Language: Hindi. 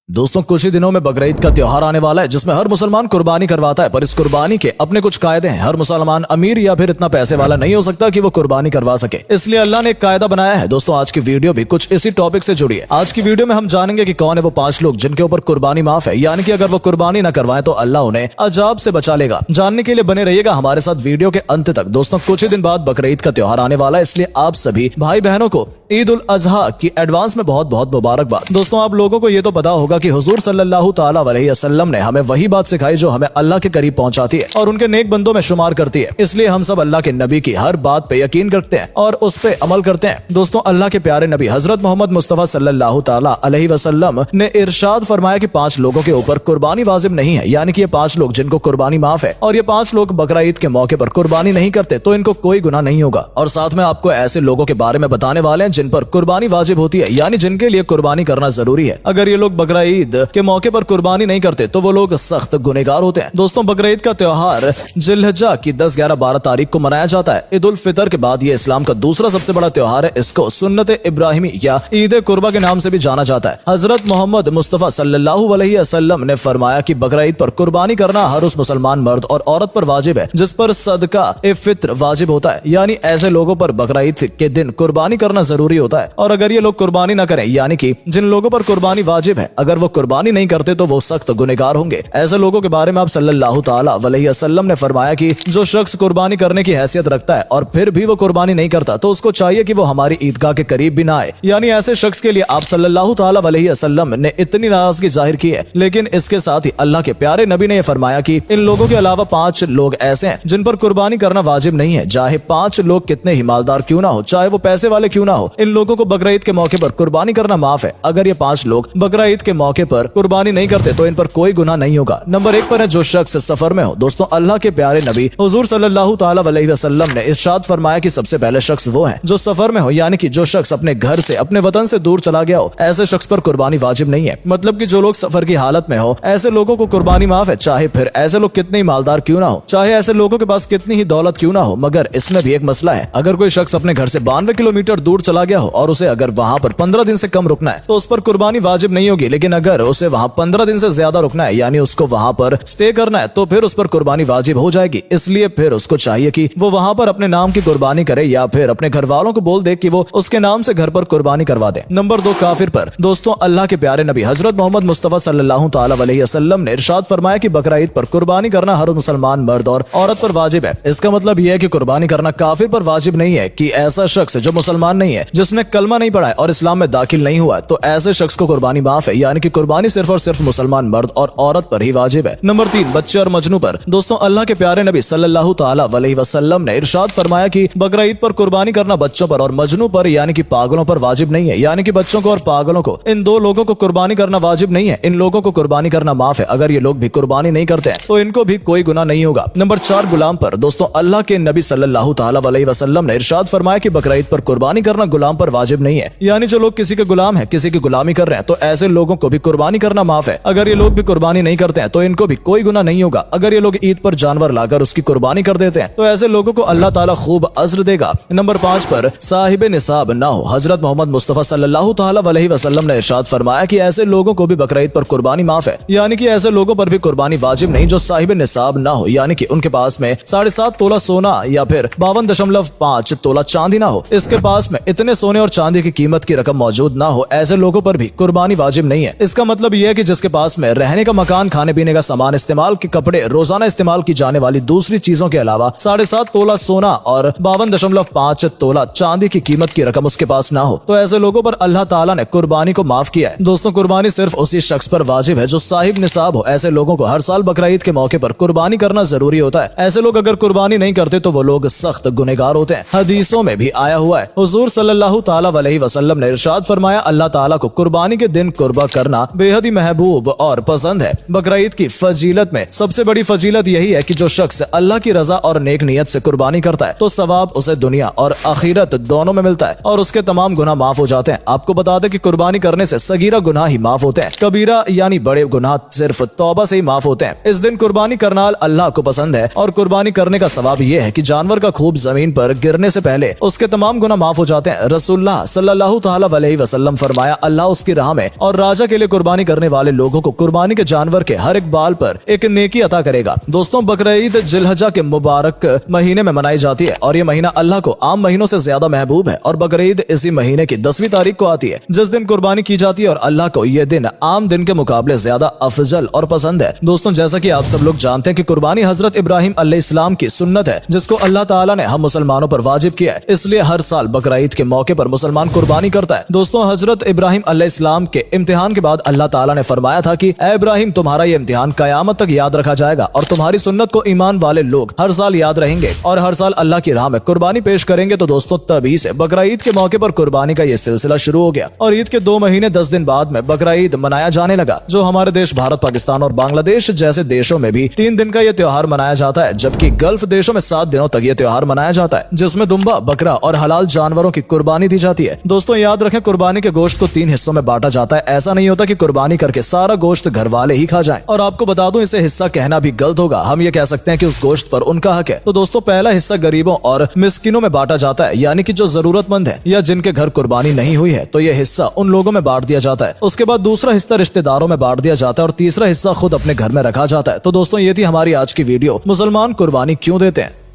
दोस्तों कुछ ही दिनों में बकरीद का त्योहार आने वाला है जिसमें हर मुसलमान कुर्बानी करवाता है। पर इस कुर्बानी के अपने कुछ कायदे हैं। हर मुसलमान अमीर या फिर इतना पैसे वाला नहीं हो सकता कि वो कुर्बानी करवा सके, इसलिए अल्लाह ने एक कायदा बनाया है। दोस्तों आज की वीडियो भी कुछ इसी टॉपिक से जुड़ी है। आज की वीडियो में हम जानेंगे कि कौन है वो 5 लोग जिनके ऊपर कुर्बानी माफ है, यानी कि अगर वो कुर्बानी न करवाएं तो अल्लाह उन्हें अजाब से बचा लेगा। जानने के लिए बने रहिएगा हमारे साथ वीडियो के अंत तक। दोस्तों कुछ ही दिन बाद बकरीद का त्योहार आने वाला है, इसलिए आप सभी भाई बहनों को ईद उल अजहा की एडवांस में बहुत बहुत मुबारकबाद। दोस्तों आप लोगों को ये तो पता होगा कि हुजूर सल्लल्लाहु ताला अलैहि वसल्लम ने हमें वही बात सिखाई जो हमें अल्लाह के करीब पहुंचाती है और उनके नेक बंदों में शुमार करती है। इसलिए हम सब अल्लाह के नबी की हर बात पे यकीन करते हैं और उस पे अमल करते हैं। दोस्तों अल्लाह के प्यारे नबी हजरत मोहम्मद मुस्तफा सल्लल्लाहु ताला अलैहि वसल्लम ने इरशाद फरमाया कि 5 लोगों के ऊपर कुर्बानी वाजिब नहीं है, यानी कि ये 5 लोग जिनको कुर्बानी माफ है और ये 5 लोग बकरा ईद के मौके पर कुर्बानी नहीं करते तो इनको कोई गुनाह नहीं होगा। और साथ में आपको ऐसे लोगों के बारे में बताने वाले हैं जिन पर कुर्बानी वाजिब होती है, यानी जिनके लिए कुर्बानी करना जरूरी है। अगर ये लोग बकरा ईद के मौके पर कुर्बानी नहीं करते तो वो लोग सख्त गुनहगार होते हैं। दोस्तों बकरा ईद का त्योहार जिलहज्जा की 10, 11, 12 तारीख को मनाया जाता है। ईद उल फितर के बाद ये इस्लाम का दूसरा सबसे बड़ा त्योहार है। इसको सुन्नत इब्राहिमी या ईद कुर्बा के नाम से भी जाना जाता है। हजरत मोहम्मद मुस्तफा सल्लल्लाहु अलैहि वसल्लम ने फरमाया कि बकरा ईद पर कुर्बानी करना हर उस मुसलमान मर्द और औरत पर वाजिब है जिस पर सदका ए फित्र वाजिब होता है, यानी ऐसे लोगों पर बकरा ईद के दिन कुर्बानी करना जरूरी होता है। और अगर ये लोग कुर्बानी न करें, यानी कि जिन लोगों पर कुर्बानी वाजिब है, अगर वो कुर्बानी नहीं करते तो वो सख्त गुनहगार होंगे। ऐसे लोगों के बारे में आप सल्लल्लाहु ताला अलैहि वसल्लम ने फरमाया कि जो शख्स कुर्बानी करने की हैसियत रखता है और फिर भी वो कुर्बानी नहीं करता तो उसको चाहिए कि वो हमारी ईदगाह के करीब भी ना आए। यानी ऐसे शख्स के लिए आप सल्लल्लाहु ताला अलैहि वसल्लम ने इतनी नाराजगी जाहिर की है। लेकिन इसके साथ ही अल्लाह के प्यारे नबी ने यह फरमाया कि इन लोगों के अलावा 5 लोग ऐसे हैं जिन पर कुर्बानी करना वाजिब नहीं है, चाहे 5 लोग कितने ही मालदार क्यों ना हो, चाहे वो पैसे वाले क्यों ना हो। इन लोगों को बकरा ईद के मौके पर कुर्बानी करना माफ है। अगर ये 5 लोग बकरा ईद के मौके पर कुर्बानी नहीं करते तो इन पर कोई गुनाह नहीं होगा। नंबर 1 पर है जो शख्स सफर में हो। दोस्तों अल्लाह के प्यारे नबी हुजूर सल्लल्लाहु ताला अलैहि वसल्लम ने इरशाद फरमाया कि सबसे पहले शख्स वो है जो सफर में हो, यानी कि जो शख्स अपने घर से, अपने वतन से दूर चला गया हो। ऐसे शख्स पर कुर्बानी वाजिब नहीं है। मतलब कि जो लोग सफर की हालत में हो, ऐसे लोगों को कुर्बानी माफ है, चाहे फिर ऐसे लोग कितने ही मालदार क्यों ना हो, चाहे ऐसे लोगों के पास कितनी ही दौलत क्यों ना हो। मगर इसमें भी एक मसला है। अगर कोई शख्स अपने घर से 92 किलोमीटर दूर चला गया हो और उसे अगर वहां पर 15 दिन से कम रुकना है तो उस पर कुर्बानी वाजिब नहीं होगी। लेकिन अगर उसे वहां 15 दिन से ज्यादा रुकना है, यानी उसको वहां पर स्टे करना है, तो फिर उस पर कुर्बानी वाजिब हो जाएगी। इसलिए फिर उसको चाहिए कि वो वहां पर अपने नाम की कुर्बानी करे या फिर अपने घर वालों को बोल दे कि वो उसके नाम से घर पर कुर्बानी करवा दे। नंबर 2 काफिर पर। दोस्तों अल्लाह के प्यारे नबी हजरत मोहम्मद मुस्तफा सल्लल्लाहु ताला अलैहि वसल्लम ने इरशाद फरमाया कि बकरा ईद पर कुर्बानी करना हर मुसलमान मर्द और औरत पर वाजिब है। इसका मतलब यह है कि कुर्बानी करना काफिर पर वाजिब नहीं है कि ऐसा शख्स जो मुसलमान नहीं है, जिसने कलमा नहीं पढ़ा है और इस्लाम में दाखिल नहीं हुआ है, तो ऐसे शख्स को कुर्बानी माफ है, यानी कि कुर्बानी सिर्फ और सिर्फ मुसलमान मर्द और औरत पर ही वाजिब है। नंबर 3 बच्चे और मजनू पर। दोस्तों अल्लाह के प्यारे नबी सल्लल्लाहु ताला अलैहि वसल्लम ने इरशाद फरमाया कि बकरा ईद पर कुर्बानी करना बच्चों पर और मजनू पर, यानी कि पागलों पर वाजिब नहीं है। यानी कि बच्चों को और पागलों को, इन 2 लोगों को कुर्बानी करना वाजिब नहीं है। इन लोगों को कुर्बानी करना माफ है। अगर ये लोग भी कुर्बानी नहीं करते हैं तो इनको भी कोई गुनाह नहीं होगा। नंबर 4 गुलाम पर। दोस्तों अल्लाह के नबी सल्लल्लाहु ताला अलैहि वसल्लम ने इरशाद फरमाया कि बकरा ईद पर कुर्बानी करना गुलाम पर वाजिब नहीं है। यानी जो लोग किसी के गुलाम है, किसी की गुलामी कर रहे हैं, तो ऐसे लोगों को भी कुर्बानी करना माफ है। अगर ये लोग भी कुर्बानी नहीं करते हैं तो इनको भी कोई गुनाह नहीं होगा। अगर ये लोग ईद पर जानवर लाकर उसकी कुर्बानी कर देते हैं तो ऐसे लोगों को अल्लाह ताला खूब अज्र देगा। नंबर 5 पर साहिब निसाब ना हो। हजरत मोहम्मद मुस्तफा सल्लल्लाहु ताला अलैहि वसल्लम ने इरशाद फरमाया कि ऐसे लोगों को भी बकरा ईद पर कुर्बानी माफ है। यानी कि ऐसे लोगों पर भी कुर्बानी वाजिब नहीं जो साहिब निसाब ना हो, यानी कि उनके पास में 7.5 तोला सोना या फिर 52.5 तोला चांदी ना हो। इसके पास में इतने सोने और चांदी की कीमत की रकम मौजूद ना हो, ऐसे लोगों पर भी कुर्बानी वाजिब नहीं है। इसका मतलब यह है कि जिसके पास में रहने का मकान, खाने पीने का सामान, इस्तेमाल के कपड़े, रोजाना इस्तेमाल की जाने वाली दूसरी चीजों के अलावा 7.5 तोला सोना और 52.5 तोला चांदी की कीमत की रकम उसके पास ना हो, तो ऐसे लोगों पर अल्लाह ताला ने कुर्बानी को माफ किया है। दोस्तों कुर्बानी सिर्फ उसी शख्स पर वाजिब है जो साहिब निसाब हो। ऐसे लोगों को हर साल बकरा ईद के मौके पर कुर्बानी करना जरूरी होता है। ऐसे लोग अगर कुर्बानी नहीं करते तो वो लोग सख्त गुनहगार होते हैं। हदीसों में भी आया हुआ है, हुजूर सल्लल्लाहु ताला अलैहि वसल्लम ने इरशाद फरमाया अल्लाह ताला को कुर्बानी के दिन कुर्बा करना बेहद ही महबूब और पसंद है। बकरा ईद की फजीलत में सबसे बड़ी फजीलत यही है कि जो शख्स अल्लाह की रजा और नेक नियत से कुर्बानी करता है तो सवाब उसे दुनिया और आखिरत दोनों में मिलता है और उसके तमाम गुनाह माफ हो जाते हैं। आपको बता दें कि कुर्बानी करने से सगीरा गुनाह ही माफ होते हैं, कबीरा यानी बड़े गुनाह सिर्फ तौबा से ही माफ होते हैं। इस दिन कुर्बानी करना अल्लाह को पसंद है और कुर्बानी करने का सवाब यह है कि जानवर का खूब जमीन पर गिरने से पहले उसके तमाम गुनाह माफ हो जाते हैं। रसूलुल्लाह सल्लल्लाहु तआला अलैहि वसल्लम फरमाया, अल्लाह उसकी राह में और राजा के लिए कुर्बानी करने वाले लोगों को कुर्बानी के जानवर के हर एक बाल पर एक नेकी अता करेगा। दोस्तों, बकरीद जिलहज्जा के मुबारक महीने में मनाई जाती है और ये महीना अल्लाह को आम महीनों से ज्यादा महबूब है और बकरीद इसी महीने की 10वीं तारीख को आती है, जिस दिन कुर्बानी की जाती है और अल्लाह को यह दिन आम दिन के मुकाबले ज्यादा अफजल और पसंद है। दोस्तों, जैसा कि आप सब लोग जानते हैं कि कुर्बानी हजरत इब्राहिम अलैहिस्सलाम की सुन्नत है, जिसको अल्लाह ताला ने हम मुसलमानों पर वाजिब किया है, इसलिए हर साल बकरीद के मौके पर मुसलमान कुर्बानी करता है। दोस्तों, हजरत इब्राहिम अलैहिस्सलाम के इम्तिहान के बाद अल्लाह ताला ने फरमाया था कि ऐ इब्राहिम, तुम्हारा ये इम्तिहान कयामत तक याद रखा जाएगा और तुम्हारी सुन्नत को ईमान वाले लोग हर साल याद रहेंगे और हर साल अल्लाह की राह में कुर्बानी पेश करेंगे। तो दोस्तों, तभी से बकरीद के मौके पर कुर्बानी का ये सिलसिला शुरू हो गया और ईद के 2 महीने 10 दिन बाद में बकरीद मनाया जाने लगा, जो हमारे देश भारत, पाकिस्तान और बांग्लादेश जैसे देशों में भी 3 दिन का ये त्योहार मनाया जाता है, जबकि गल्फ देशों में 7 दिनों तक ये त्योहार मनाया जाता है, जिसमें दुम्बा, बकरा और हलाल जानवरों की कुर्बानी दी जाती है। दोस्तों, याद रखें, कुर्बानी के गोश्त को 3 हिस्सों में बांटा जाता है। ऐसा नहीं होता कि कुर्बानी करके सारा गोश्त घर वाले ही खा जाएं। और आपको बता दूं, इसे हिस्सा कहना भी गलत होगा। हम ये कह सकते हैं कि उस गोश्त पर उनका हक है। तो दोस्तों, पहला हिस्सा गरीबों और मिस्किनों में बांटा जाता है, यानी कि जो जरूरतमंद है या जिनके घर कुर्बानी नहीं हुई है, तो यह हिस्सा उन लोगों में बांट दिया जाता है। उसके बाद दूसरा हिस्सा रिश्तेदारों में बांट दिया जाता है और तीसरा हिस्सा खुद अपने घर में रखा जाता है। तो दोस्तों, ये थी हमारी आज की वीडियो, मुसलमान कुर्बानी क्यों देते हैं।